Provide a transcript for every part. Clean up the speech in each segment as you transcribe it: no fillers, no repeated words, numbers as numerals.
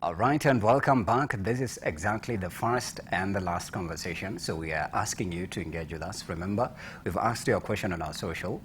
All right, and welcome back. This is exactly the first and the last conversation, so we are asking you to engage with us. Remember, we've asked you a question on our social.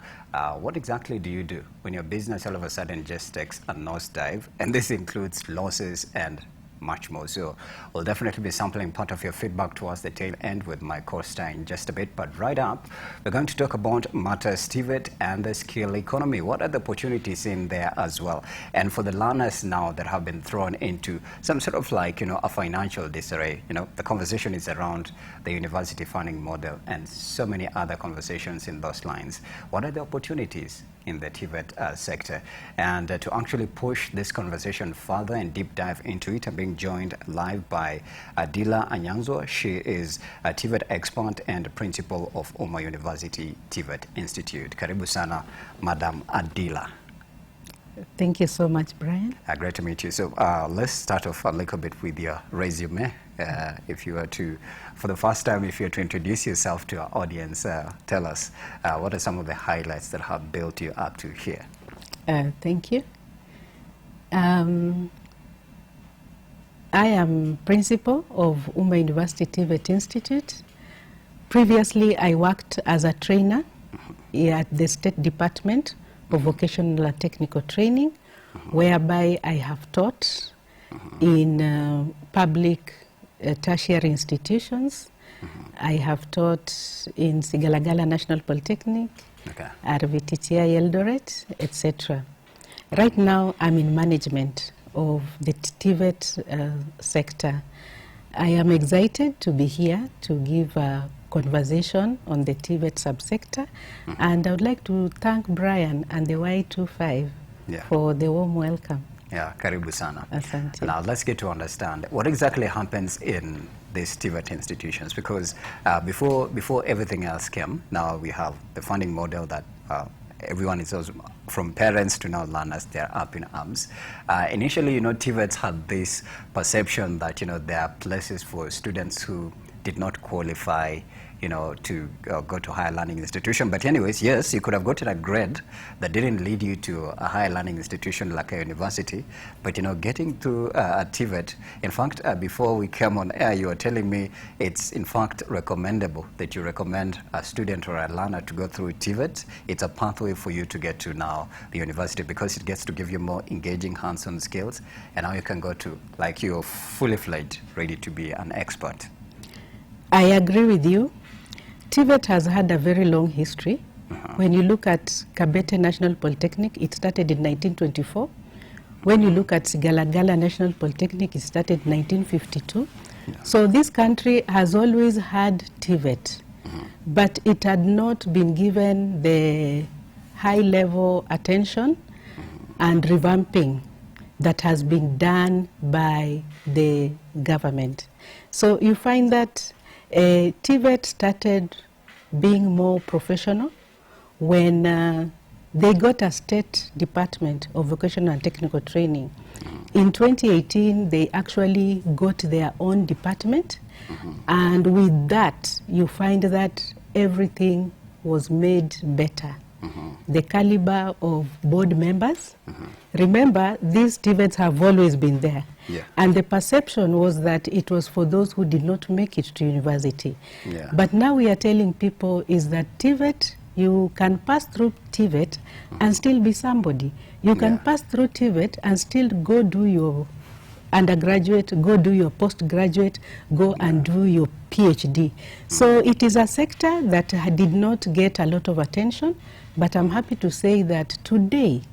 What exactly do you do when your business all of a sudden just takes a nosedive? And this includes losses and much more. So we'll definitely be sampling part of your feedback towards the tail end with my co-star in just a bit. But right up, we're going to talk about matters TVET and the skill economy. What are the opportunities in there as well? And for the learners now that have been thrown into some sort of like, a financial disarray, the conversation is around the university funding model and so many other conversations in those lines. What are the opportunities in the TVET sector? And to actually push this conversation further and deep dive into it, I'm being joined live by Adilla Anyanzwa. She is a TVET expert and principal of Uma University TVET Institute. Karibu sana, Madam Adilla. Thank you so much, Brian. Great to meet you. So let's start off a little bit with your resume. If you were to, for the first time, if you were to introduce yourself to our audience, tell us what are some of the highlights that have built you up to here? Thank you. I am principal of Uma University TVET Institute. Previously, I worked as a trainer at the State Department of Vocational and Technical Training, whereby I have taught in public tertiary institutions. I have taught in Sigalagala National Polytechnic, RVTTI Eldoret, etc. Right now, I'm in management of the TVET sector. I am excited to be here to give a conversation on the TVET subsector, and I would like to thank Brian and the Y254 for the warm welcome. Yeah, karibu sana. Asante. Now let's get to understand what exactly happens in these TVET institutions, because before everything else came, now we have the funding model that everyone is also, from parents to now learners, they're up in arms. Initially, TVETs had this perception that, there are places for students who did not qualify, to go to higher learning institution. But anyways, yes, you could have gotten a grade that didn't lead you to a higher learning institution like a university. But, getting to a TVET, in fact, before we came on air, you were telling me it's, in fact, recommendable that you recommend a student or a learner to go through TVET. It's a pathway for you to get to now the university, because it gets to give you more engaging hands-on skills. And now you can go to, like, you're fully fledged, ready to be an expert. I agree with you. TVET has had a very long history. When you look at Kabete National Polytechnic, it started in 1924. When you look at Sigalagala National Polytechnic, it started in 1952. So this country has always had TVET, but it had not been given the high-level attention and revamping that has been done by the government. So you find that TVET started being more professional when they got a State Department of Vocational and Technical Training. In 2018, they actually got their own department, and with that, you find that everything was made better. The caliber of board members. Remember, these TVETs have always been there. And the perception was that it was for those who did not make it to university. But now we are telling people is that TVET, you can pass through TVET and still be somebody. You can pass through TVET and still go do your undergraduate, go do your postgraduate, go and do your PhD. So it is a sector that did not get a lot of attention, but I'm happy to say that today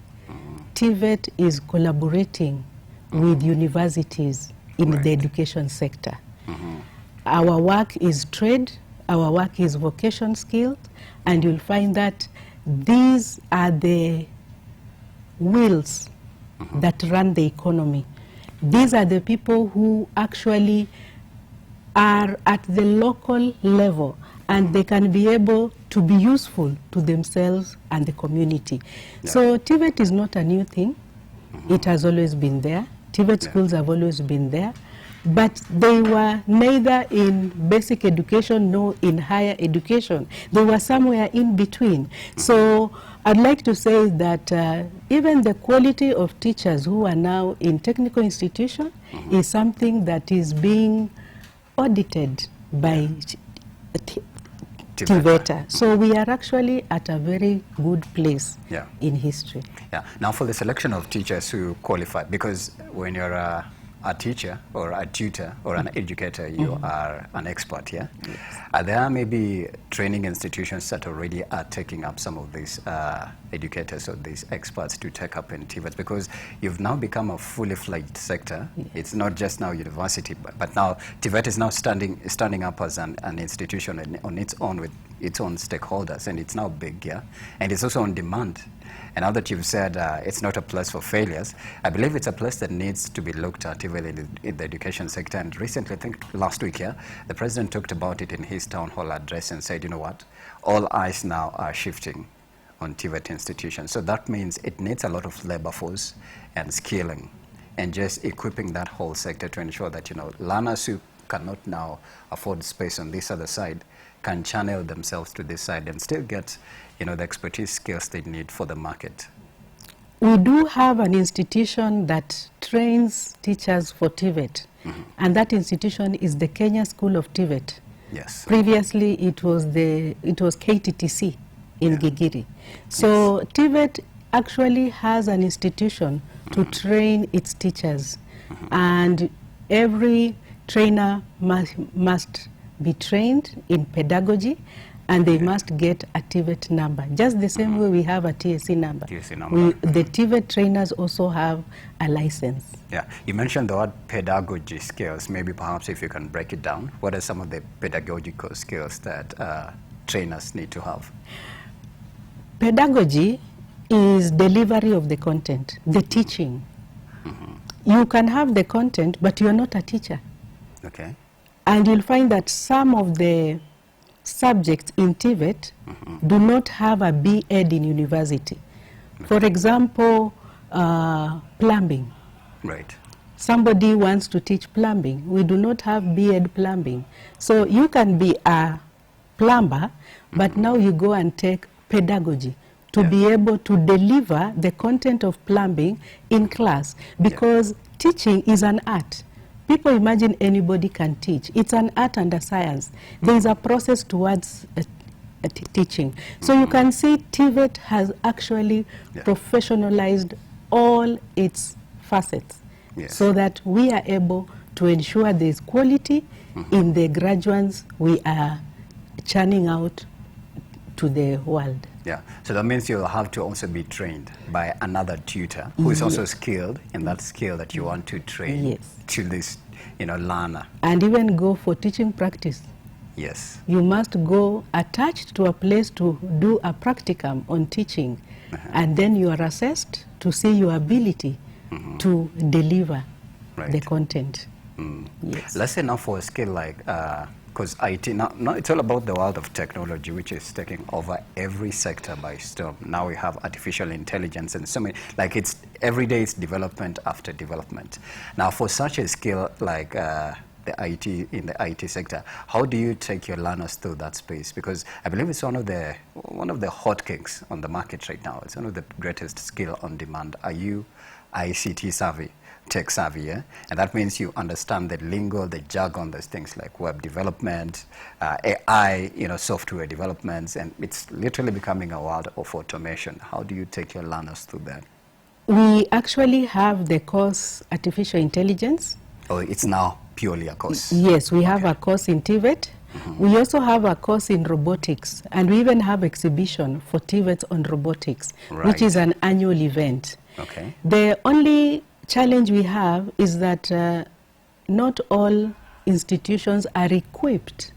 TVET is collaborating with universities in the education sector. Our work is trade, our work is vocation skills, and you'll find that these are the wheels that run the economy. These are the people who actually are at the local level, and they can be able to be useful to themselves and the community. So TVET is not a new thing. It has always been there. TVET schools have always been there, but they were neither in basic education nor in higher education. They were somewhere in between. So I'd like to say that even the quality of teachers who are now in technical institution is something that is being audited by TVET. So we are actually at a very good place in history. Yeah. Now for the selection of teachers who qualify, because when you're a teacher or a tutor or an educator, you are an expert, yeah? Yes. There are maybe training institutions that already are taking up some of these educators or these experts to take up in TVET, because you've now become a fully fledged sector. Yes. It's not just now university, but now TVET is now standing up as an institution on its own with its own stakeholders, and it's now big, yeah? And it's also on demand. And now that you've said it's not a place for failures, I believe it's a place that needs to be looked at even in the education sector. And recently, I think last week here, the president talked about it in his town hall address and said, you know what, all eyes now are shifting on TVET institutions. So that means it needs a lot of labor force and skilling and just equipping that whole sector to ensure that, you know, learners who cannot now afford space on this other side can channel themselves to this side and still get, you know, the expertise skills they need for the market. We do have an institution that trains teachers for TVET, and that institution is the Kenya School of TVET. Yes. Previously, it was KTTC in Gigiri. So TVET actually has an institution to train its teachers, and every trainer must be trained in pedagogy, and they must get a TVET number. Just the same way we have a TSC number. The TVET trainers also have a license. Yeah, you mentioned the word pedagogy skills. Maybe perhaps if you can break it down, what are some of the pedagogical skills that trainers need to have? Pedagogy is delivery of the content, the teaching. You can have the content, but you're not a teacher. Okay. And you'll find that some of the subjects in TVET do not have a B.Ed in university. For example, plumbing. Right. Somebody wants to teach plumbing. We do not have B.Ed plumbing. So you can be a plumber, but now you go and take pedagogy to be able to deliver the content of plumbing in class, because teaching is an art. People imagine anybody can teach. It's an art and a science. There is a process towards teaching. So you can see TVET has actually professionalized all its facets so that we are able to ensure there is quality in the graduates we are churning out to the world. Yeah, so that means you'll have to also be trained by another tutor who is also skilled in that skill that you want to train to this, you know, learner. And even go for teaching practice. Yes. You must go attached to a place to do a practicum on teaching, and then you are assessed to see your ability to deliver the content. Yes. Let's say now for a skill like because IT, now it's all about the world of technology, which is taking over every sector by storm. Now we have artificial intelligence and so many, like it's every day it's development after development. Now for such a skill like the IT, in the IT sector, how do you take your learners through that space? Because I believe it's one of the hotcakes on the market right now. It's one of the greatest skill on demand. Are you ICT savvy? Tech savvy, yeah? And that means you understand the lingo, the jargon, those things like web development, AI, you know, software developments, and it's literally becoming a world of automation. How do you take your learners through that? We actually have the course Artificial Intelligence. Oh, it's now purely a course? Yes, we have a course in TVET. We also have a course in robotics, and we even have exhibition for TVET on robotics, which is an annual event. Okay. The only challenge we have is that not all institutions are equipped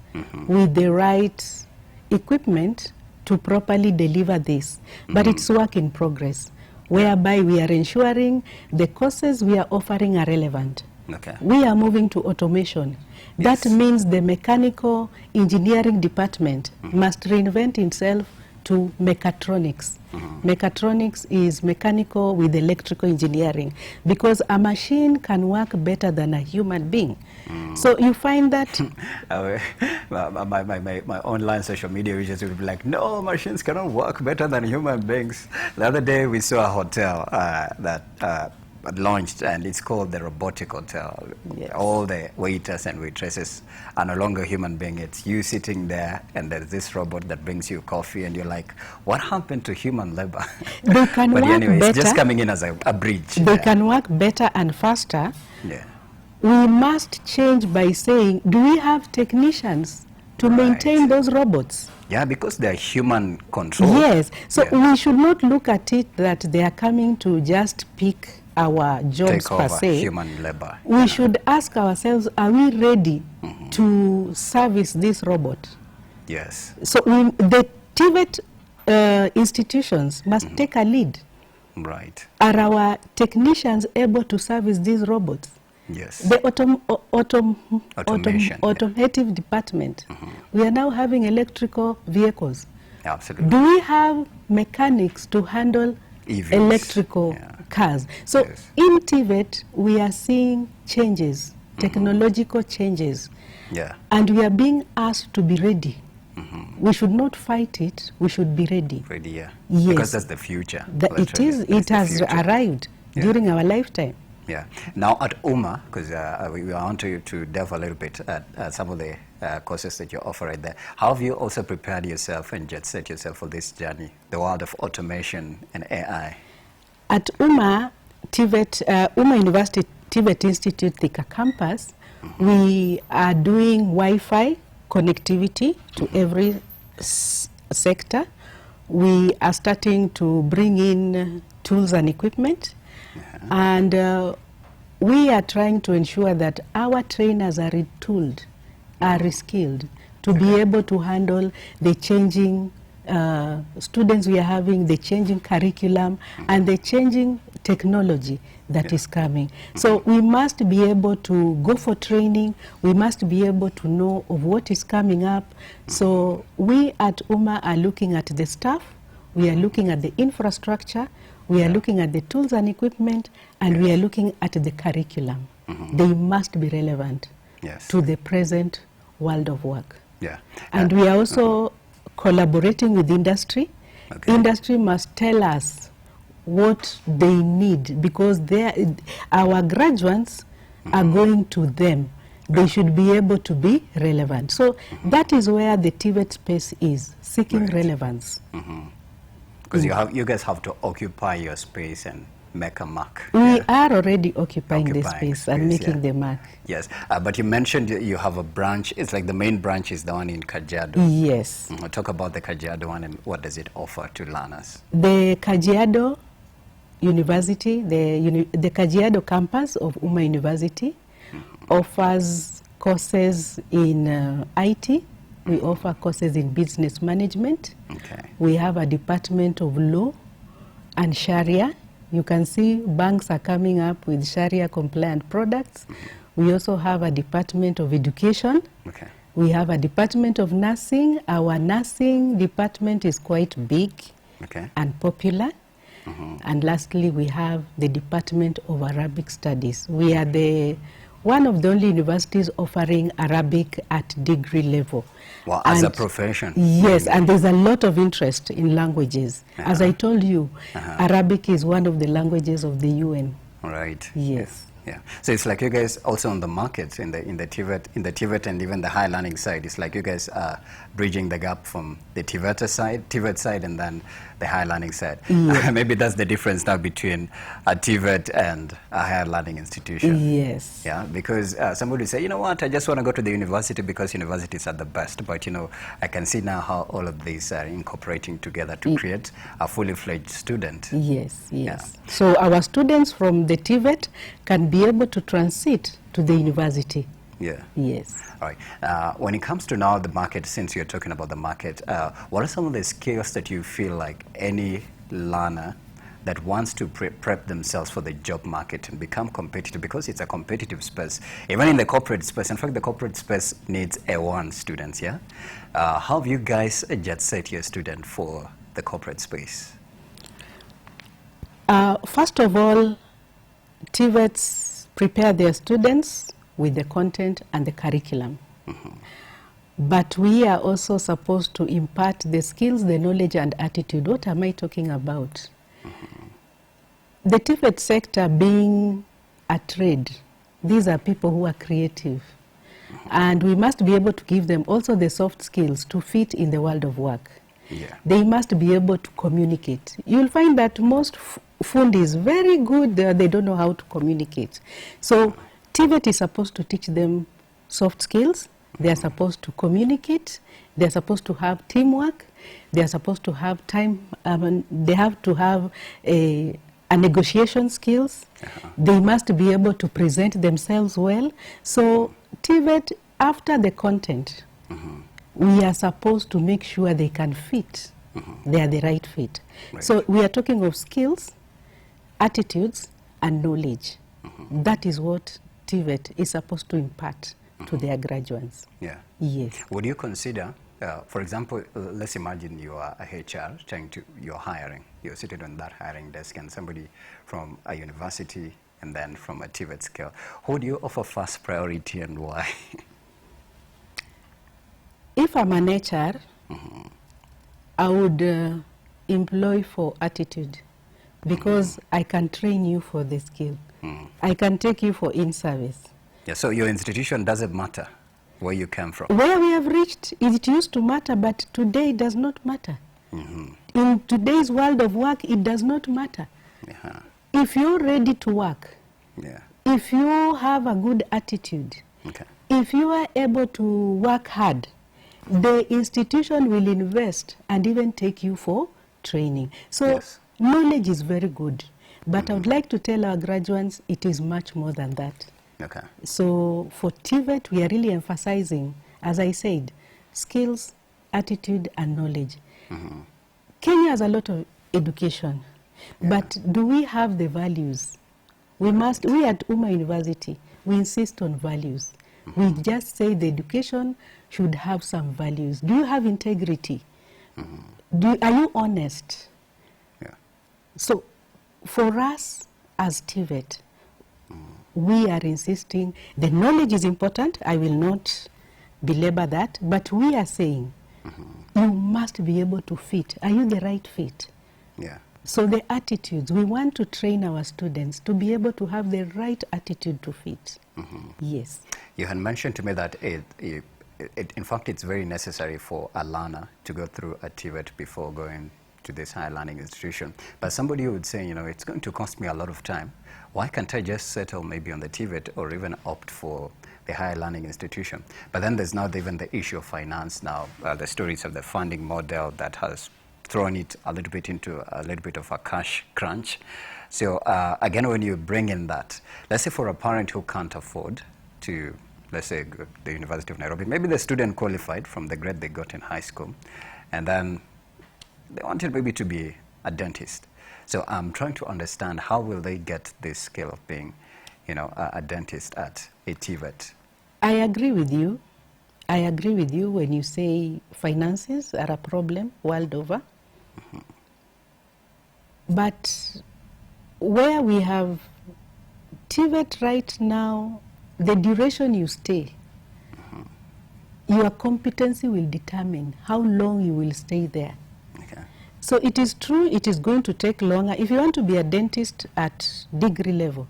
with the right equipment to properly deliver this. But it's work in progress, whereby we are ensuring the courses we are offering are relevant. Okay. We are moving to automation. That means the mechanical engineering department must reinvent itself to mechatronics. Mechatronics is mechanical with electrical engineering, because a machine can work better than a human being. So you find that my online social media users will be like, no, machines cannot work better than human beings. The other day we saw a hotel that launched, and it's called the Robotic Hotel. Yes. All the waiters and waitresses are no longer human beings. It's you sitting there, and there's this robot that brings you coffee, and you're like, what happened to human labor? they can But work anyway, better. it's just coming in as a bridge. They can work better and faster. Yeah. We must change by saying, do we have technicians to maintain those robots? Yeah, because they're human control. Yes. So we should not look at it that they are coming to just pick our jobs Take over per se. human labor. We should ask ourselves, are we ready to service this robot? Yes. So the TVET institutions must take a lead. Right. Are our technicians able to service these robots? Yes. The Automation, automotive department, we are now having electrical vehicles. Absolutely. Do we have mechanics to handle EVs, electrical cars? So in TVET, we are seeing changes, technological changes, and we are being asked to be ready. We should not fight it, we should be ready. Ready, yeah. Yes. Because that's the future. It has arrived during our lifetime. Yeah. Now at UMA, because we want to delve a little bit at some of the courses that you offer right there. How have you also prepared yourself and jet set yourself for this journey, the world of automation and AI? At UMA, UMA University TVET Institute Thika campus, we are doing Wi-Fi connectivity to every sector. We are starting to bring in tools and equipment. And we are trying to ensure that our trainers are retooled, are reskilled to be able to handle the changing students we are having, the changing curriculum, and the changing technology that is coming. So we must be able to go for training. We must be able to know of what is coming up. So we at UMA are looking at the staff. We are looking at the infrastructure. We are looking at the tools and equipment, and we are looking at the curriculum. They must be relevant to the present world of work. And we are also collaborating with industry. Industry must tell us what they need, because our graduates are going to them. They should be able to be relevant. So that is where the TVET space is, seeking relevance. Because you guys have to occupy your space and make a mark. We are already occupying the space and making the mark. Yes, but you mentioned you have a branch. It's like the main branch is the one in Kajiado. Yes. Talk about the Kajiado one and what does it offer to learners? The Kajiado University, the Kajiado campus of UMA University offers courses in IT. We offer courses in business management. We have a department of law and Sharia. You can see banks are coming up with Sharia compliant products. We also have a department of education. We have a department of nursing. Our nursing department is quite big and popular. And lastly, we have the Department of Arabic Studies. We are one of the only universities offering Arabic at degree level. Well, as a profession. Yes, and there's a lot of interest in languages. As I told you, Arabic is one of the languages of the UN. Right. Yes. Yeah. So it's like you guys also on the market in the TVET and even the high learning side. It's like you guys are bridging the gap from the TVET side and then the high learning side. Maybe that's the difference now between a TVET and a higher learning institution. Yes. Yeah, because somebody say, you know what, I just want to go to the university because universities are the best. But you know, I can see now how all of these are incorporating together to create a fully fledged student. Yes, yes. So our students from the TVET can be able to transit to the university. Yeah. Yes. All right. When it comes to now the market, since you're talking about the market, what are some of the skills that you feel like any learner that wants to prep themselves for the job market and become competitive, because it's a competitive space, even in the corporate space. In fact, the corporate space needs A1 students, yeah? How have you guys jet set your student for the corporate space? First of all, TVETs prepare their students with the content and the curriculum. But we are also supposed to impart the skills, the knowledge and attitude. What am I talking about? The TVET sector being a trade, these are people who are creative. And we must be able to give them also the soft skills to fit in the world of work. Yeah. They must be able to communicate. You'll find that most fundi is very good, they don't know how to communicate. So TVET is supposed to teach them soft skills. They are supposed to communicate. They are supposed to have teamwork. They are supposed to have time. They have to have a negotiation skills. They must be able to present themselves well. So TVET, after the content, we are supposed to make sure they can fit. They are the right fit. Right. So we are talking of skills, attitudes, and knowledge. That is what TVET is supposed to impart to their graduates. Yeah. Yes. Would you consider, for example, let's imagine you are a HR you're hiring. You're sitting on that hiring desk, and somebody from a university and then from a TVET scale. Who do you offer first priority and why? If I'm an HR, I would employ for attitude, because I can train you for the skill. I can take you for in-service. Yeah, so your institution doesn't matter where you came from. Where we have reached, it used to matter, but today it does not matter. In today's world of work, it does not matter. If you're ready to work, if you have a good attitude, if you are able to work hard, the institution will invest and even take you for training. So knowledge is very good, but I would like to tell our graduates it is much more than that. So for TVET, we are really emphasizing, as I said, skills, attitude, and knowledge. Kenya has a lot of education, but do we have the values? We at Uma University, we insist on values. We just say the education should have some values. Do you have integrity? Are you honest? So for us as TVET, we are insisting the knowledge is important. I will not belabor that, but we are saying you must be able to fit. Are you the right fit? So the attitudes, we want to train our students to be able to have the right attitude to fit. Yes. You had mentioned to me that in fact, it's very necessary for a learner to go through a TVET before going to this higher learning institution. But somebody would say, you know, it's going to cost me a lot of time. Why can't I just settle maybe on the TVET or even opt for the higher learning institution? But then there's now even the issue of finance now, the stories of the funding model that has thrown it a little bit into a little bit of a cash crunch. So again, when you bring in that, let's say for a parent who can't afford to, let's say, the University of Nairobi, maybe the student qualified from the grade they got in high school, and then they wanted maybe to be a dentist. So I'm trying to understand, how will they get this skill of being, you know, a dentist at a TVET? I agree with you. I agree with you when you say finances are a problem world over. But where we have TVET right now, the duration you stay, your competency will determine how long you will stay there. So it is true, it is going to take longer. If you want to be a dentist at degree level,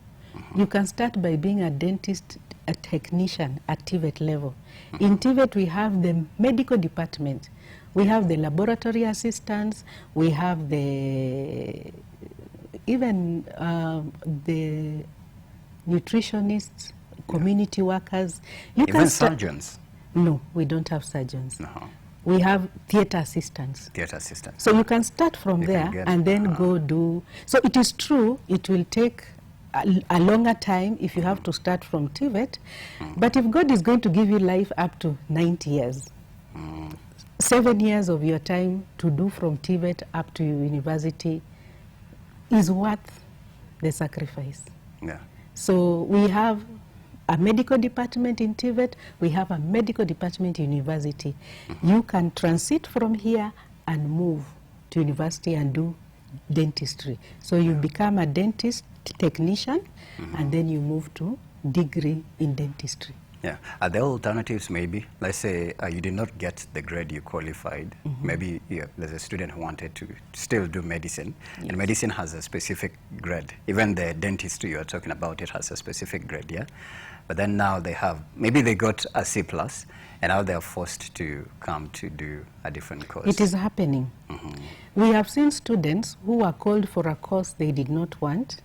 you can start by being a dentist, a technician at TVET level. In TVET, we have the medical department. We have the laboratory assistants. We have the the nutritionists, community workers. Even surgeons? No, we don't have surgeons. We have theater assistants. Theater assistants. So you can start from there and then go do. So it is true, it will take a longer time if you have to start from TVET. But if God is going to give you life up to 90 years, 7 years of your time to do from TVET up to university, is worth the sacrifice. Yeah. So we have a medical department in TVET, we have a medical department in university. You can transit from here and move to university and do dentistry. So you become a dentist technician, and then you move to degree in dentistry. Yeah. Are there alternatives maybe? Let's say you did not get the grade you qualified. Maybe there's a student who wanted to still do medicine, and medicine has a specific grade. Even the dentistry you are talking about, it has a specific grade, yeah? But then now they have, maybe they got a C+, and now they are forced to come to do a different course. It is happening. We have seen students who are called for a course they did not want.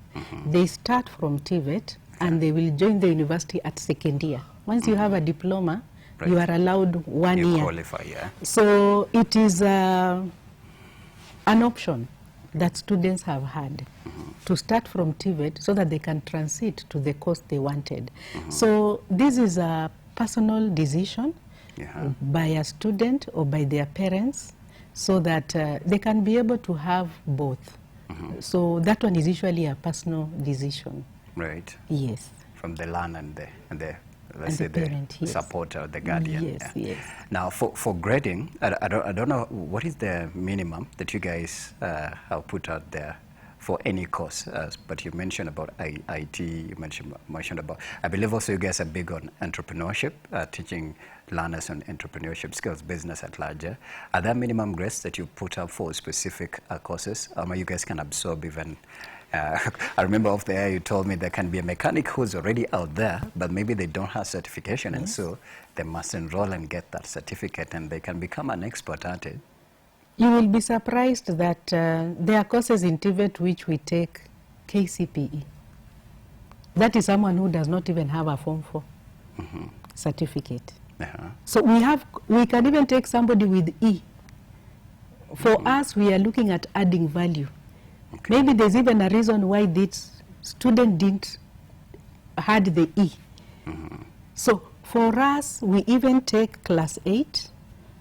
They start from TVET, and they will join the university at second year. Once you have a diploma, you are allowed 1 year. You qualify, yeah. So it is an option that students have had to start from TVET so that they can transit to the course they wanted. So this is a personal decision by a student or by their parents, so that they can be able to have both. So that one is usually a personal decision. Right. Yes. From the learner and the let's say the parent, the supporter, the guardian. Yes, yes. Now, for grading, I don't know, what is the minimum that you guys have put out there for any course? But you mentioned about IT, you mentioned about, I believe also you guys are big on entrepreneurship, teaching learners on entrepreneurship skills, business at large. Are there minimum grades that you put up for specific courses? You guys can absorb even... I remember off the air you told me there can be a mechanic who's already out there, but maybe they don't have certification, and so they must enroll and get that certificate, and they can become an expert at it. You will be surprised that there are courses in TVET which we take KCPE. That is someone who does not even have a Form 4 certificate. So we can even take somebody with E. For us, we are looking at adding value. Maybe there's even a reason why this student didn't had the E. So for us, we even take class 8.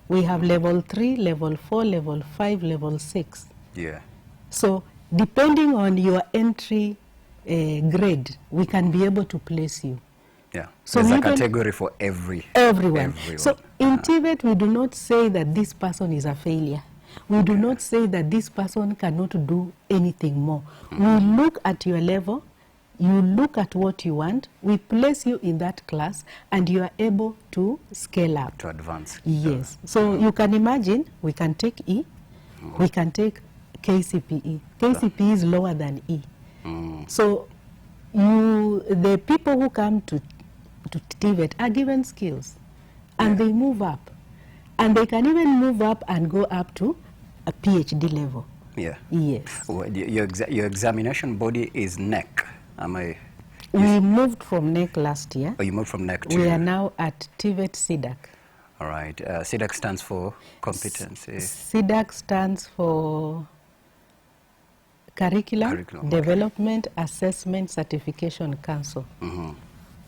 We have level 3, level 4, level 5, level 6. Yeah. So depending on your entry grade, we can be able to place you. Yeah. So there's a category for everyone. So in TVET, we do not say that this person is a failure. We do not say that this person cannot do anything more. We look at your level, you look at what you want, we place you in that class, and you are able to scale up. To advance. Yes. So you can imagine, we can take E, we can take KCPE. KCPE is lower than E. So the people who come to TVET are given skills, and they move up. And they can even move up and go up to a PhD level. Yeah. Yes. Well, your examination body is NEC. We moved from NEC last year. Oh, you moved from NEC to... We are now at TVET CDAC. All right. CDAC stands for competency. CDAC stands for Curriculum Development Assessment Certification Council,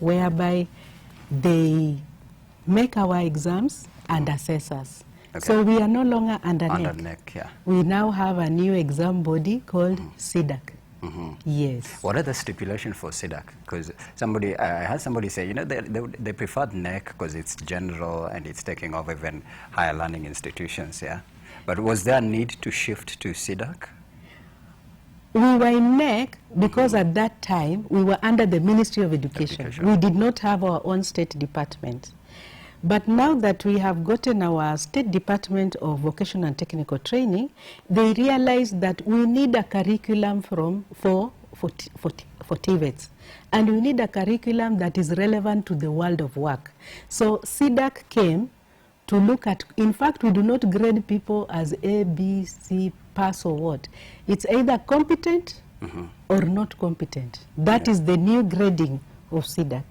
whereby they make our exams and assess us. So we are no longer under NEC. Yeah. We now have a new exam body called CDAC. Yes. What are the stipulations for CDAC? Because I had somebody say, they preferred NEC because it's general and it's taking over even higher learning institutions, yeah? But was there a need to shift to CDAC? We were in NEC because at that time we were under the Ministry of Education. We did not have our own state department. But now that we have gotten our State Department of Vocational and Technical Training, they realized that we need a curriculum for TVETs. And we need a curriculum that is relevant to the world of work. So CDAC came to look at, in fact, we do not grade people as A, B, C, pass or what. It's either competent or not competent. That is the new grading of CDAC.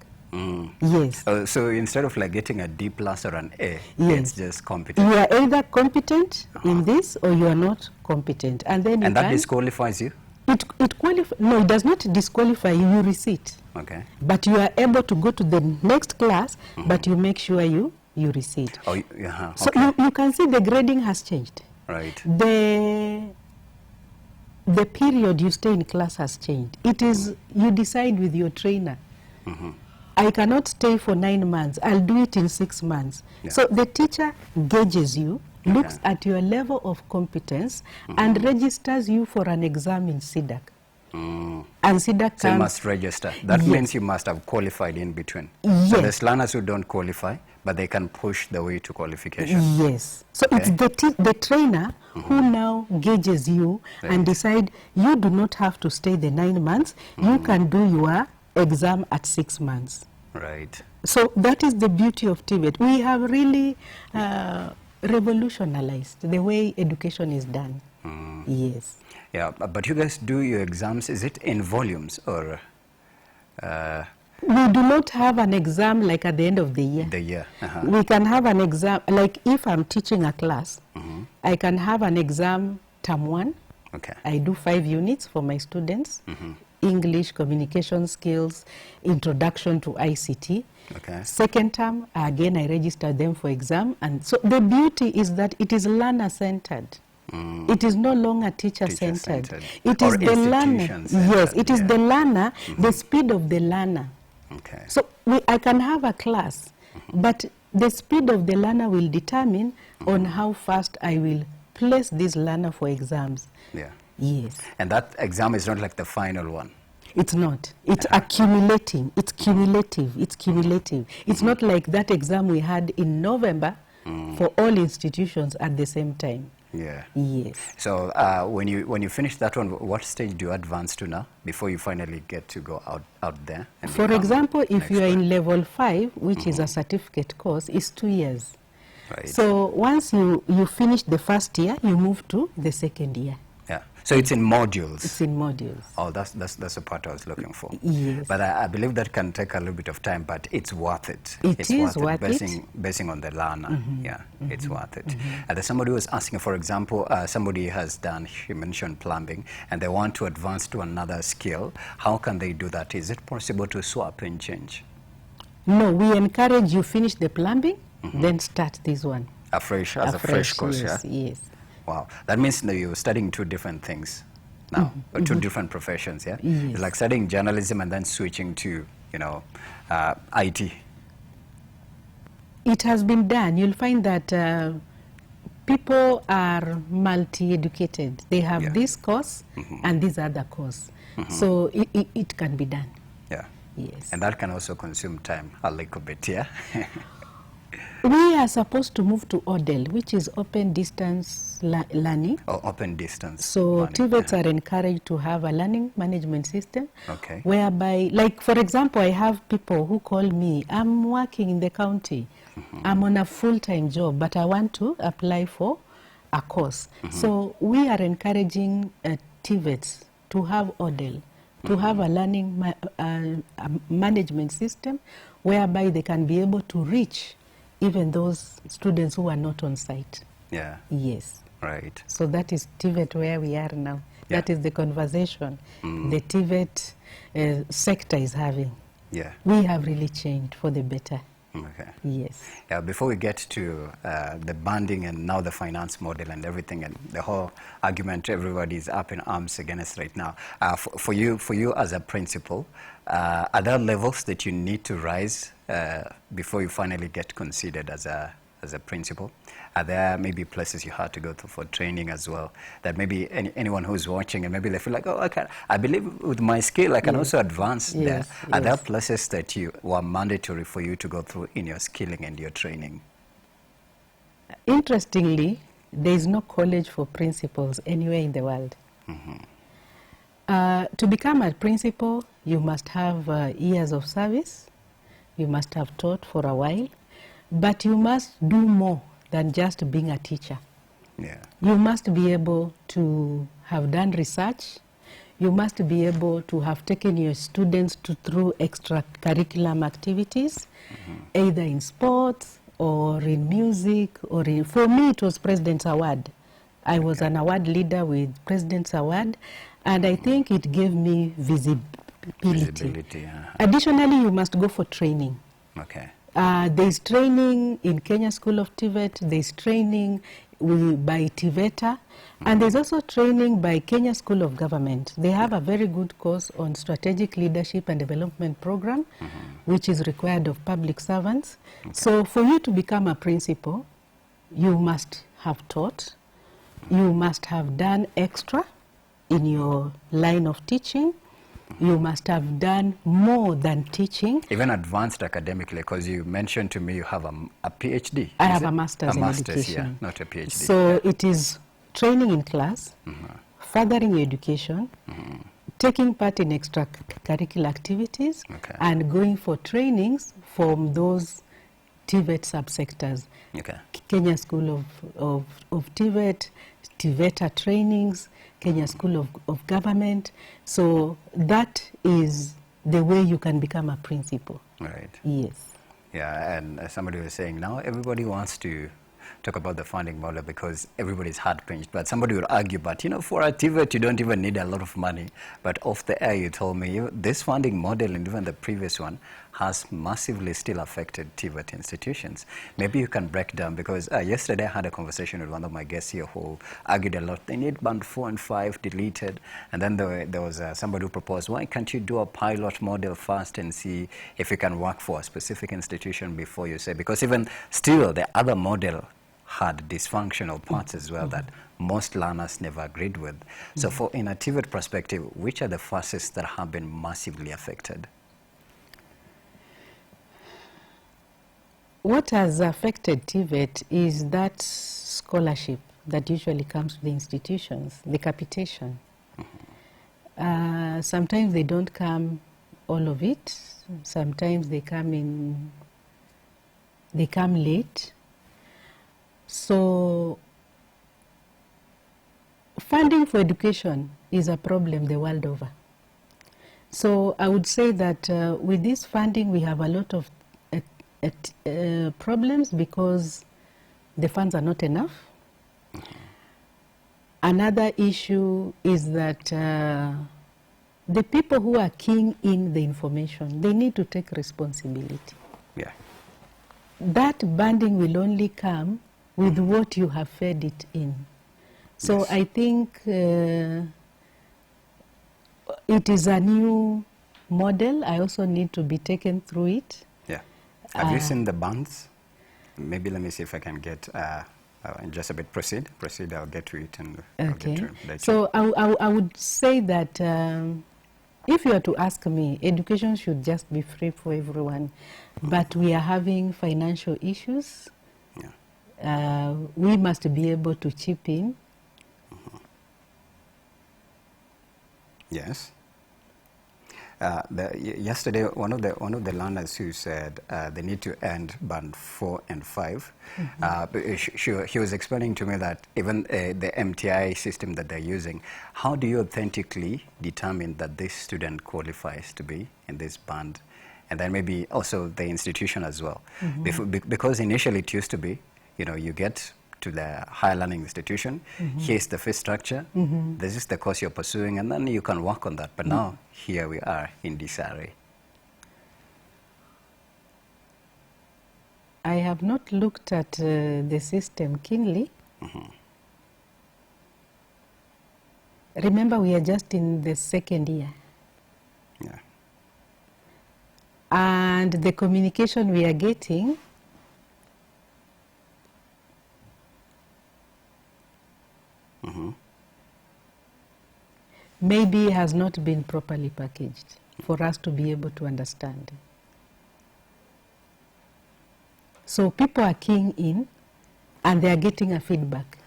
Yes. So instead of like getting a D+ or an A, it's just competent. You are either competent in this or you are not competent. And then that disqualifies you? No, it does not disqualify you, you resit. Okay. But you are able to go to the next class, but you make sure you resit. Oh, so you can see the grading has changed. Right. The the period you stay in class has changed. It is, you decide with your trainer. I cannot stay for 9 months. I'll do it in 6 months. Yeah. So the teacher gauges you, looks at your level of competence, and registers you for an exam in SIDAC. And SIDAC so you must register. That means you must have qualified in between. Yes. So there's learners who don't qualify, but they can push the way to qualification. Yes. So it's the trainer who now gauges you and decide you do not have to stay the 9 months. You can do your exam at 6 months. Right. So that is the beauty of TVET. We have really revolutionized the way education is done. Yes. Yeah, but you guys do your exams, is it in volumes or? We do not have an exam like at the end of the year. The year. We can have an exam, like if I'm teaching a class, I can have an exam term 1. Okay. I do 5 units for my students. English, communication skills, introduction to ICT. Okay. Second term, again, I register them for exam. And so the beauty is that it is learner-centered. It is no longer teacher-centered. It is the learner. Yes, it is the learner, the speed of the learner. Okay. So I can have a class, but the speed of the learner will determine on how fast I will place this learner for exams. Yeah. Yes. And that exam is not like the final one? It's not. It's accumulating. It's cumulative. It's cumulative. It's not like that exam we had in November for all institutions at the same time. Yeah. Yes. So when you finish that one, what stage do you advance to now before you finally get to go out there? And for example, if you are in level 5, which is a certificate course, it's 2 years. Right. So once you finish the first year, you move to the second year. Yeah. So it's in modules. It's in modules. Oh, that's the part I was looking for. Yes. But I believe that can take a little bit of time, but it's worth it. It's worth it. Basing on the learner. Yeah, it's worth it. There's somebody who was asking, for example, somebody has done, he mentioned plumbing, and they want to advance to another skill. How can they do that? Is it possible to swap and change? No, we encourage you finish the plumbing, then start this one. A fresh course, yes, yeah? Yes. Wow, that means that you're studying 2 different things now, or 2 different professions, yeah? Yes. It's like studying journalism and then switching to, IT. It has been done. You'll find that people are multi-educated. They have this course and this other course. So it can be done. Yeah. Yes. And that can also consume time a little bit, yeah? We are supposed to move to ODEL, which is open distance learning. Oh, open distance. So TVETs are encouraged to have a learning management system, whereby, like for example, I have people who call me, I'm working in the county, I'm on a full-time job, but I want to apply for a course. So we are encouraging TVETs to have ODEL, to have a learning management system, whereby they can be able to reach even those students who are not on site. Yeah. Yes. Right. So that is TVET where we are now. Yeah. That is the conversation the TVET sector is having. Yeah. We have really changed for the better. Okay. Yes. Yeah, before we get to the banding and now the finance model and everything and the whole argument everybody is up in arms against right now, for you as a principal, are there levels that you need to rise before you finally get considered as a principal? Are there maybe places you had to go to for training as well, that maybe anyone who's watching and maybe they feel like, oh, I believe with my skill I can also advance there. Are there places that were mandatory for you to go through in your skilling and your training? Interestingly, there is no college for principals anywhere in the world. To become a principal, you must have years of service, you must have taught for a while, but you must do more than just being a teacher. Yeah. You must be able to have done research. You must be able to have taken your students through extracurricular activities, either in sports or in music or for me it was President's Award. I was an award leader with President's Award, and I think it gave me visibility. Additionally, you must go for training. Okay. There's training in Kenya School of TVET, there's training by TVET, and there's also training by Kenya School of Government. They have a very good course on strategic leadership and development program, which is required of public servants. So for you to become a principal, you must have taught, you must have done extra in your line of teaching, you must have done more than teaching. Even advanced academically, because you mentioned to me you have a PhD. I have a master's in education. Yeah, not a PhD. So it is training in class, furthering your education, taking part in extracurricular activities, and going for trainings from those TVET subsectors. Kenya School of TVET, TVET trainings, Kenya School of Government. So that is the way you can become a principal. Right. Yes. Yeah, and somebody was saying now everybody wants to talk about the funding model because everybody's hard-pinched. But somebody would argue, but for a TVET, you don't even need a lot of money. But off the air, you told me this funding model and even the previous one has massively still affected TVET institutions. Maybe you can break down, because yesterday I had a conversation with one of my guests here who argued a lot. They need band 4 and 5 deleted. And then there was somebody who proposed, why can't you do a pilot model first and see if you can work for a specific institution before you say, because even still the other model had dysfunctional parts as well that most learners never agreed with. So in a TVET perspective, which are the facets that have been massively affected? What has affected TVET is that scholarship that usually comes to the institutions, the capitation. Sometimes they don't come all of it. Sometimes they come late. So funding for education is a problem the world over. So I would say that with this funding we have a lot of problems because the funds are not enough. Another issue is that the people who are keying in the information, they need to take responsibility. Yeah. That banding will only come with what you have fed it in. So yes. I think it is a new model. I also need to be taken through it. Yeah. Have you seen the bands? Maybe let me see if I can get just a bit. Proceed, I'll get to it. And okay. I'll get to it. So I would say that if you are to ask me, education should just be free for everyone. But we are having financial issues. We must be able to chip in. Yes. Yesterday, one of the learners who said they need to end band 4 and 5. He was explaining to me that even the MTI system that they're using, how do you authentically determine that this student qualifies to be in this band? And then maybe also the institution as well. Because initially it used to be, you get to the higher learning institution, here's the fee structure, this is the course you're pursuing, and then you can work on that. But now, here we are in disarray. I have not looked at the system keenly. Remember, we are just in the second year. Yeah. And the communication we are getting maybe has not been properly packaged for us to be able to understand. So people are keying in and they are getting a feedback.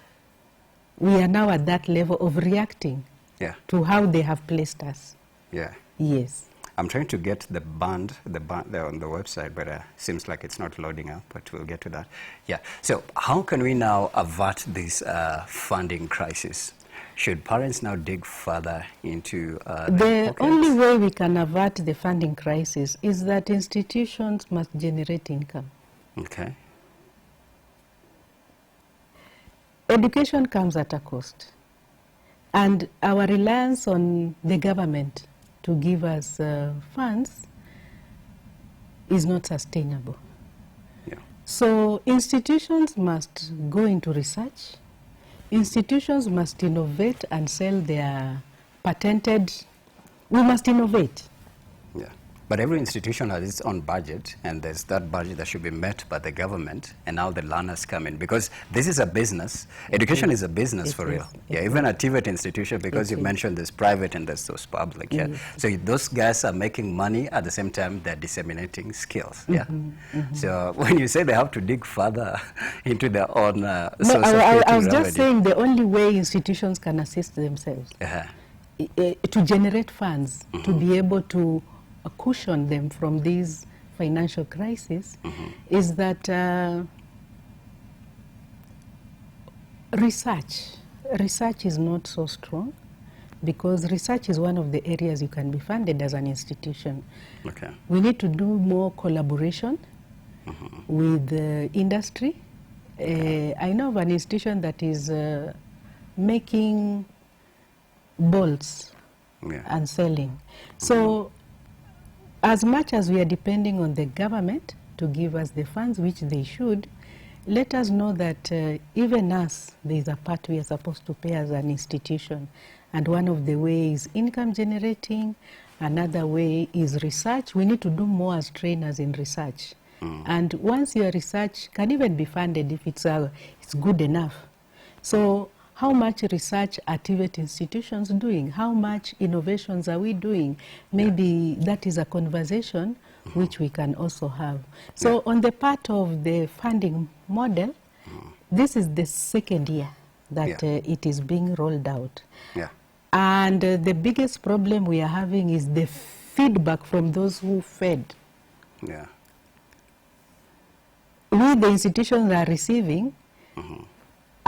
We are now at that level of reacting to how they have placed us. Yeah. Yes. I'm trying to get the band there on the website, but seems like it's not loading up, but we'll get to that. Yeah. So how can we now avert this funding crisis? Should parents now dig further into the only way we can avert the funding crisis is that institutions must generate income. Okay. Education comes at a cost. And our reliance on the government to give us funds is not sustainable. Yeah. So institutions must go into research. Institutions must innovate and sell their patented. We must innovate. Yeah. But every institution has its own budget, and there's that budget that should be met by the government, and now the learners come in. Because this is a business. Education is a business for real. Yeah, even a TVET institution, because you mentioned there's private and there's those public. Yeah. So those guys are making money at the same time they're disseminating skills. Yeah. So when you say they have to dig further into their own source of I was revenue. just saying the only way institutions can assist themselves to generate funds to be able to cushion them from these financial crises is that research is not so strong, because research is one of the areas you can be funded as an institution. Okay. We need to do more collaboration with the industry. I know of an institution that is making bolts and selling. So as much as we are depending on the government to give us the funds, which they should, let us know that even us, there is a part we are supposed to pay as an institution. And one of the ways is income generating, another way is research. We need to do more as trainers in research. And once your research can even be funded if it's good enough. So how much research are TVET institutions doing? How much innovations are we doing? Maybe that is a conversation which we can also have. So on the part of the funding model, this is the second year that it is being rolled out. And the biggest problem we are having is the feedback from those who fed. We, the institutions, are receiving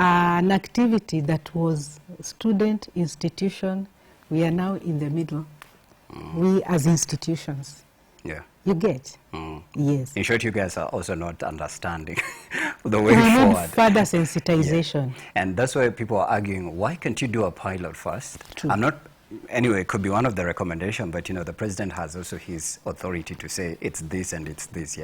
an activity that was student institution. We are now in the middle. We as institutions. You get? Yes. In short, you guys are also not understanding the way forward. We need further sensitization. And that's why people are arguing, why can't you do a pilot first? True. I'm not, anyway, it could be one of the recommendations, but you know, the president has also his authority to say it's this and it's this,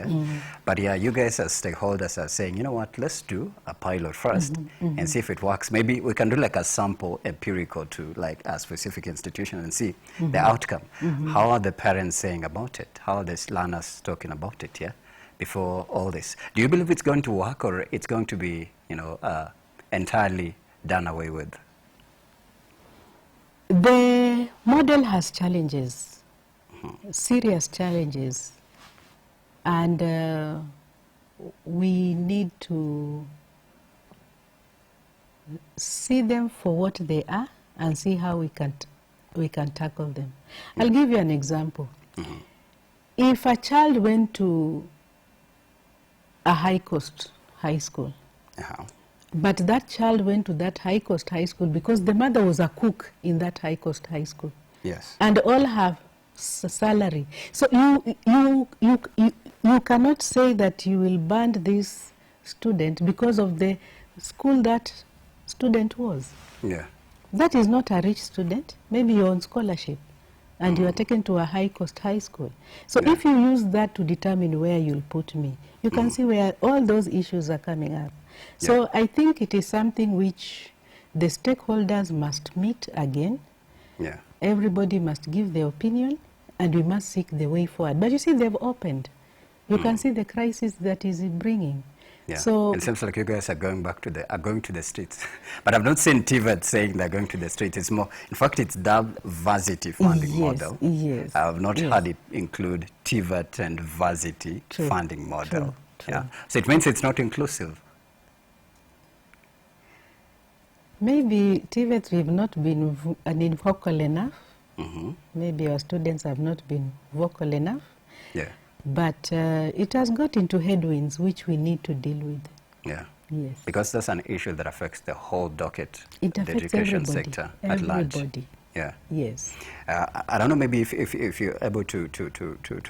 But you guys as stakeholders are saying, you know what, let's do a pilot first and see if it works. Maybe we can do like a sample empirical to like a specific institution and see the outcome. How are the parents saying about it? How are the learners talking about it, before all this? Do you believe it's going to work, or it's going to be, you know, entirely done away with? The model has challenges, serious challenges, and we need to see them for what they are and see how we can tackle them. I'll give you an example. If a child went to a high-cost high school, but that child went to that high-cost high school because the mother was a cook in that high-cost high school. And all have salary. So you cannot say that you will ban this student because of the school that student was. That is not a rich student. Maybe you're on scholarship and you are taken to a high-cost high school. So if you use that to determine where you'll put me, you can see where all those issues are coming up. So I think it is something which the stakeholders must meet again. Everybody must give their opinion, and we must seek the way forward. But you see, they've opened. You can see the crisis that is bringing. So it seems like you guys are going back to the streets. But I've not seen TVET saying they're going to the streets. It's more, in fact, it's dubbed varsity funding model. I've not heard it include TVET and varsity funding model. So it means it's not inclusive. Maybe TVET we've not been vocal enough. Maybe our students have not been vocal enough. But it has got into headwinds which we need to deal with. Because that's an issue that affects the whole docket, it the education sector at large. Yeah. Yes. I don't know, maybe if you're able to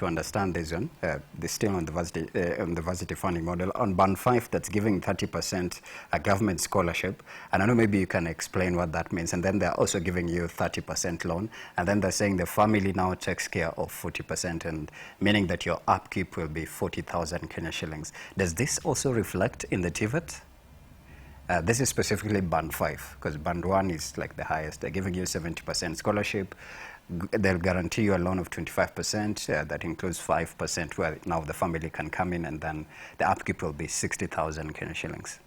understand this one, this still on the varsity funding model. On band 5, that's giving 30% a government scholarship. I don't know, maybe you can explain what that means. And then they're also giving you 30% loan. And then they're saying the family now takes care of 40%, and meaning that your upkeep will be 40,000 Kenya shillings. Does this also reflect in the TVET? This is specifically band 5, because band 1 is like the highest. They're giving you 70% scholarship. They'll guarantee you a loan of 25%. That includes 5% where now the family can come in, and then the upkeep will be 60,000 Kenya shillings.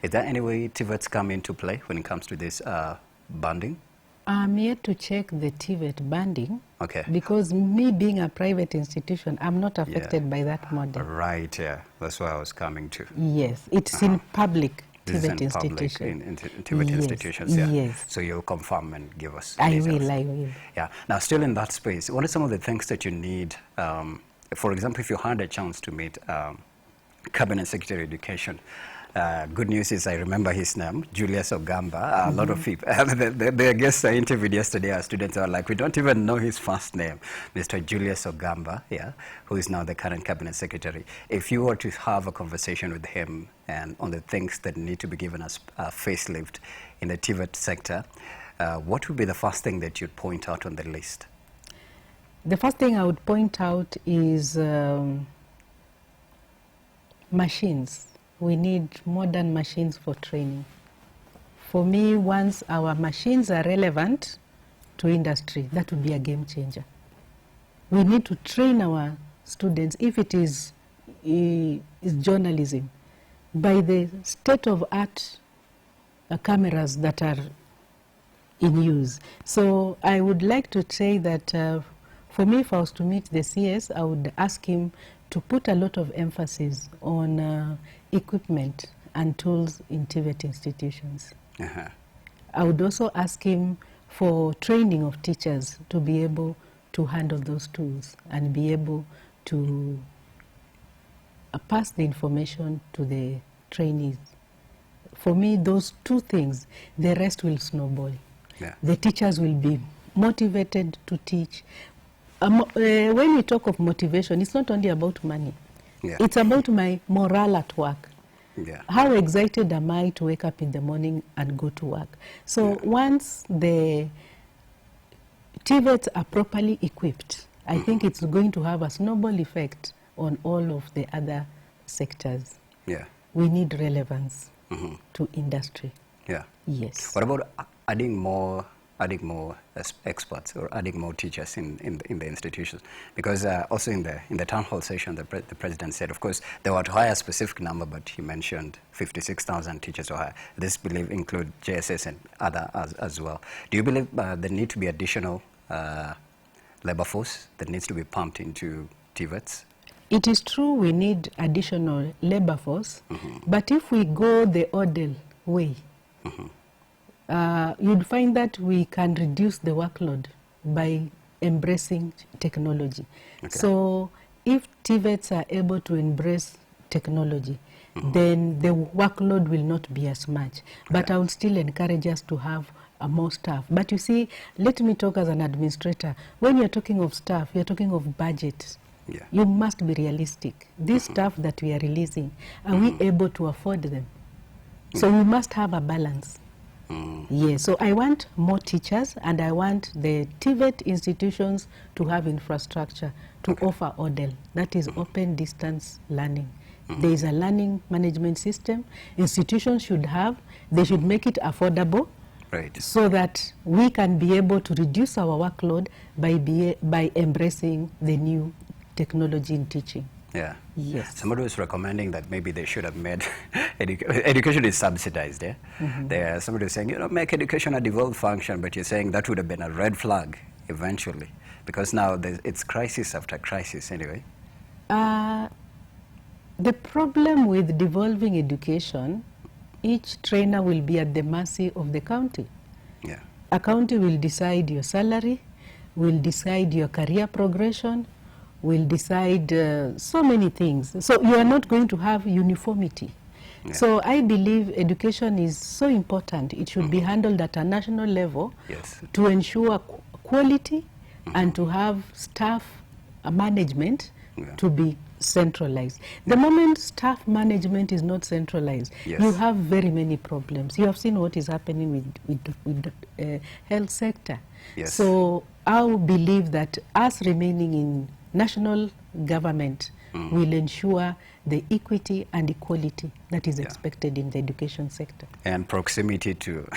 Is there any way TVETs come into play when it comes to this banding? I'm yet to check the TVET banding. Okay. Because me being a private institution, I'm not affected by that model. Right, yeah. That's where I was coming to. Yes, it's in public. TVET institution. TVET yes. institutions, yeah. Yes. So you'll confirm and give us I details. will. Yeah. Now, still in that space, what are some of the things that you need? For example, if you had a chance to meet Cabinet Secretary of Education, good news is I remember his name, Julius Ogamba. A lot of people, the guests I interviewed yesterday, our students are like, we don't even know his first name, Mr. Julius Ogamba, yeah, who is now the current Cabinet Secretary. If you were to have a conversation with him and on the things that need to be given as a facelift in the TVET sector, what would be the first thing that you'd point out on the list? The first thing I would point out is machines. We need modern machines for training. For me, once our machines are relevant to industry, that would be a game changer. We need to train our students, if it is journalism, by the state-of-art cameras that are in use. So I would like to say that for me, if I was to meet the CS, I would ask him to put a lot of emphasis on equipment and tools in TVET institutions. I would also ask him for training of teachers to be able to handle those tools and be able to pass the information to the trainees. For me, those two things, the rest will snowball. Yeah. The teachers will be motivated to teach. When we talk of motivation, it's not only about money. Yeah. It's about my morale at work. Yeah. How excited am I to wake up in the morning and go to work? So once the TVETs are properly equipped, I think it's going to have a snowball effect on all of the other sectors. Yeah. We need relevance to industry. Yeah. Yes. What about adding more experts or adding more teachers in the institutions? Because also in the town hall session, the president said, of course, they were to hire a specific number, but he mentioned 56,000 teachers to hire. This believe include JSS and other as well. Do you believe there need to be additional labor force that needs to be pumped into TVETs? It is true we need additional labor force, but if we go the Odell way, you'd find that we can reduce the workload by embracing technology. Okay. So if TVETs are able to embrace technology, then the workload will not be as much. But I would still encourage us to have more staff. But you see, let me talk as an administrator. When you're talking of staff, you're talking of budget. Yeah. You must be realistic. This staff that we are releasing, are we able to afford them? So we must have a balance. Yes, so I want more teachers, and I want the TVET institutions to have infrastructure to offer ODEL. That is open distance learning. There is a learning management system institutions should have. They should make it affordable, right, so that we can be able to reduce our workload by embracing the new technology in teaching. Yeah. Yes. Somebody was recommending that maybe they should have made education is subsidized. Yeah. Somebody was saying, make education a devolved function, but you're saying that would have been a red flag eventually, because now it's crisis after crisis anyway. The problem with devolving education, each trainer will be at the mercy of the county. Yeah. A county will decide your salary, will decide your career progression, will decide so many things. So you are not going to have uniformity. Yeah. So I believe education is so important. It should be handled at a national level to ensure quality and to have staff management to be centralized. The moment staff management is not centralized, you have very many problems. You have seen what is happening with the health sector. So I believe that us remaining in national government will ensure the equity and equality that is expected in the education sector. And proximity to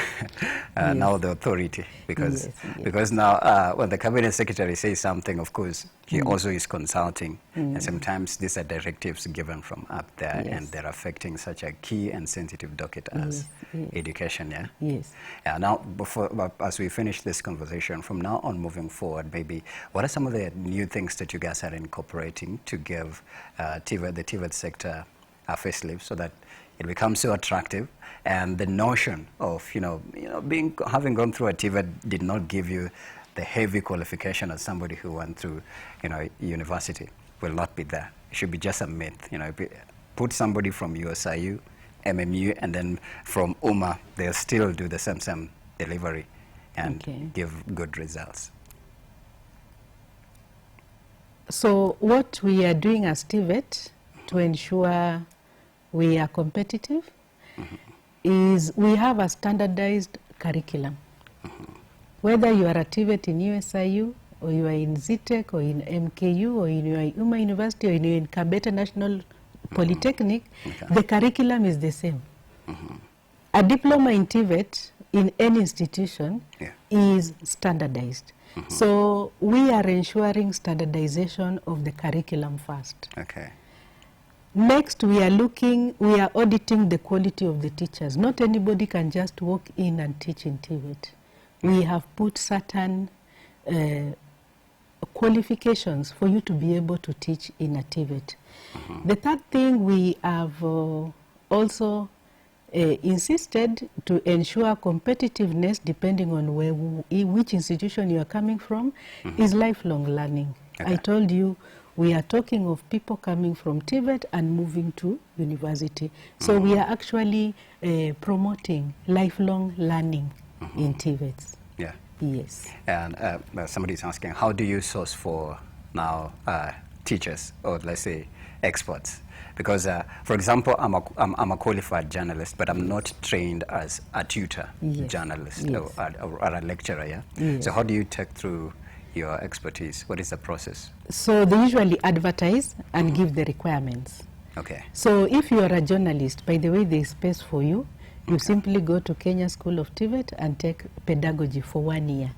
now the authority, because now when the cabinet secretary says something, of course, he also is consulting, and sometimes these are directives given from up there, and they're affecting such a key and sensitive docket as education. Now, as we finish this conversation, from now on moving forward, maybe what are some of the new things that you guys are incorporating to give the TVET sector a facelift so that it becomes so attractive, and the notion of having gone through a TVET did not give you the heavy qualification as somebody who went through university will not be there. It should be just a myth. Put somebody from USIU, MMU, and then from UMA, they'll still do the same delivery and give good results. So what we are doing as TVET to ensure we are competitive is we have a standardized curriculum. Whether you are a TVET in USIU, or you are in ZTEC, or in MKU, or you are in UMA University, or you are in Kabete National Polytechnic, the curriculum is the same. A diploma in TVET in any institution is standardized. So we are ensuring standardization of the curriculum first. Next, we are auditing the quality of the teachers. Not anybody can just walk in and teach in TVET. We have put certain qualifications for you to be able to teach in a TVET. The third thing, we have also insisted to ensure competitiveness depending on which institution you are coming from is lifelong learning. I told you we are talking of people coming from TVET and moving to university. So we are actually promoting lifelong learning in TVETs. Yes. And somebody is asking, how do you source for now teachers, or let's say experts? Because, for example, I'm a qualified journalist, but I'm not trained as a tutor journalist or a lecturer. So how do you take through your expertise? What is the process? So they usually advertise and give the requirements. So if you are a journalist, by the way, there is space for you. You simply go to Kenya School of TVET and take pedagogy for 1 year.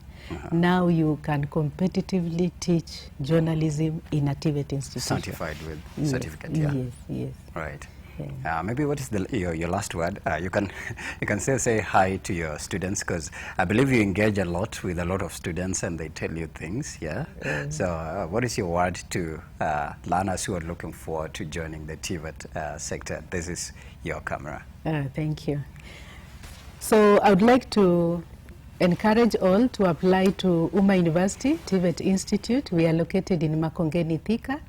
Now you can competitively teach journalism in a TVET institution. Certified with certificate, Yes. Right. Maybe what is your last word? You can say hi to your students, because I believe you engage a lot with a lot of students and they tell you things. So what is your word to learners who are looking forward to joining the TVET sector? This is your camera. Thank you. So I would like to encourage all to apply to UMA University TVET Institute. We are located in Makongeni, Thika.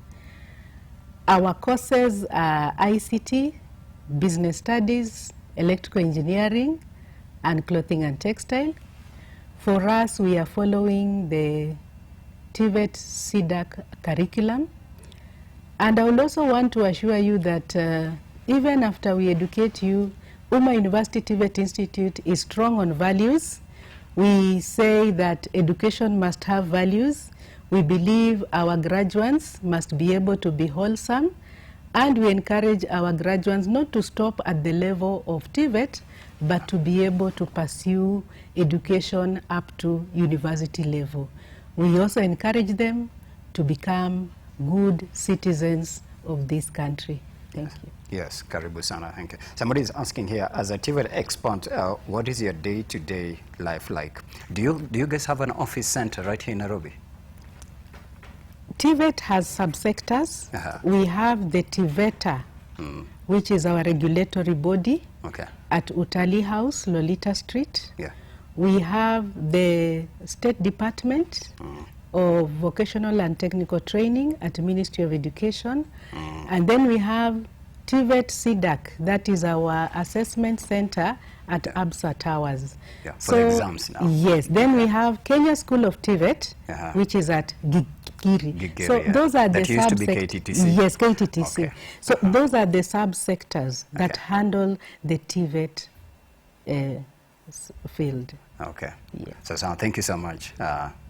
Our courses are ICT, Business Studies, Electrical Engineering, and Clothing and Textile. For us, we are following the TVET CDAC curriculum. And I would also want to assure you that even after we educate you, UMA University TVET Institute is strong on values. We say that education must have values. We believe our graduates must be able to be wholesome, and we encourage our graduates not to stop at the level of TVET, but to be able to pursue education up to university level. We also encourage them to become good citizens of this country. Thank you. Yes, karibu sana, thank you. Somebody is asking here, as a TVET expert, what is your day-to-day life like? Do you guys have an office center right here in Nairobi? TVET has subsectors. We have the TVETA, which is our regulatory body at Utali House, Lolita Street. We have the State Department of Vocational and Technical Training at the Ministry of Education. And then we have TVET CDAC, that is our assessment center at ABSA Towers. Yeah, for the exams now. Yes, then we have Kenya School of TVET, which is at Gigiri. So those are the used to be KTTC. Yes, KTTC. Okay. So those are the subsectors that handle the TVET field. Okay. Yeah. So thank you so much,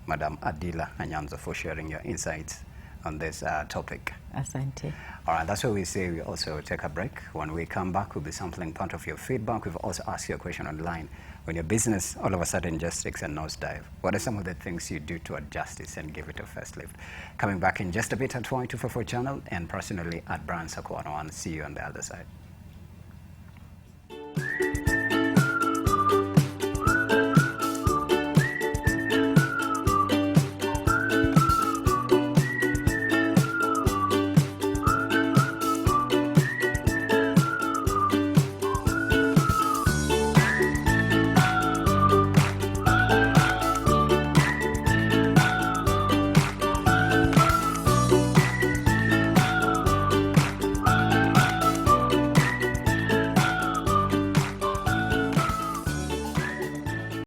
Madam Adilla Anyanzwa, for sharing your insights on this topic. Asante. All right, that's why we say we also take a break. When we come back, we'll be sampling part of your feedback. We've also asked you a question online. When your business all of a sudden just takes a nosedive, what are some of the things you do to adjust it and give it a first lift? Coming back in just a bit at Y254 channel and personally at Brian Sakwano, and see you on the other side.